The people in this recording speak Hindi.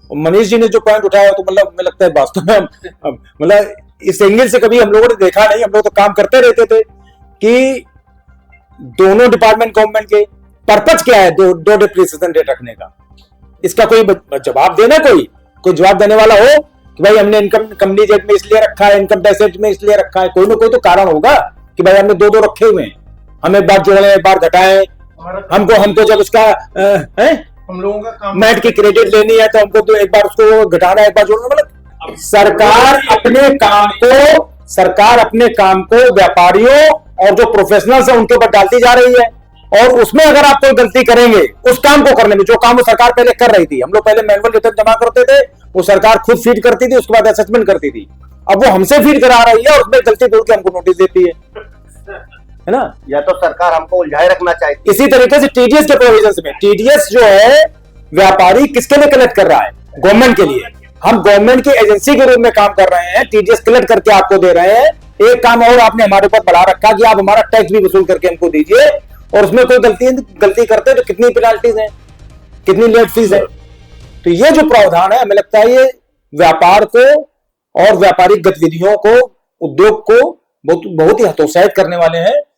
मनीष जी ने जो पॉइंट उठाया तो मतलब मुझे लगता है वास्तव में मतलब इस एंगल से कभी हम लोगों ने देखा नहीं। हम लोग तो काम करते रहते थे कि दोनों डिपार्टमेंट गवर्नमेंट के पर्पज क्या है दो डिप्रिसिएशन रेट रखने का, इसका कोई जवाब देना, कोई जवाब देने वाला हो कि भाई हमने इनकम कंपनी जेट में इसलिए रखा है, इनकम टैक्स रेट में इसलिए रखा है। कोई ना कोई तो कारण होगा कि भाई हमने दो रखे हुए हैं, हम एक बार जोड़े एक बार घटाएं। हमको जब उसका हम लोगों का काम मैट की क्रेडिट लेनी है तो हमको तो एक बार उसको घटाना, एक बार जोड़ना। मतलब सरकार अपने काम को व्यापारियों और जो प्रोफेशनल्स है उनके ऊपर डालती जा रही है। और उसमें अगर आप कोई गलती करेंगे उस काम को करने में, जो काम वो सरकार पहले कर रही थी, हम लोग पहले मैनुअल रिटर्न जमा करते थे, वो सरकार खुद फीड करती थी, उसके बाद असेसमेंट करती थी। अब वो हमसे फीड करा रही है और उसमें गलती ढूंढ के हमको नोटिस देती है ना। या तो सरकार हमको उलझाए रखना चाहती। इसी तरीके से टीडीएस के प्रोविजंस में, टीडीएस जो है व्यापारी किसके लिए कलेक्ट कर रहा है? गवर्नमेंट के लिए। हम गवर्नमेंट की एजेंसी के रूप में काम कर रहे हैं, टीडीएस कलेक्ट करके आपको दे रहे हैं। एक काम और आपने हमारे ऊपर बढ़ा रखा कि आप हमारा टैक्स भी वसूल करके हमको दीजिए, और उसमें कोई गलती करते तो कितनी पेनाल्टीज हैं, कितनी लेट फीस है। तो ये जो प्रावधान है, हमें लगता है ये व्यापार को और व्यापारिक गतिविधियों को, उद्योग को बहुत ही हतोत्साहित करने वाले हैं।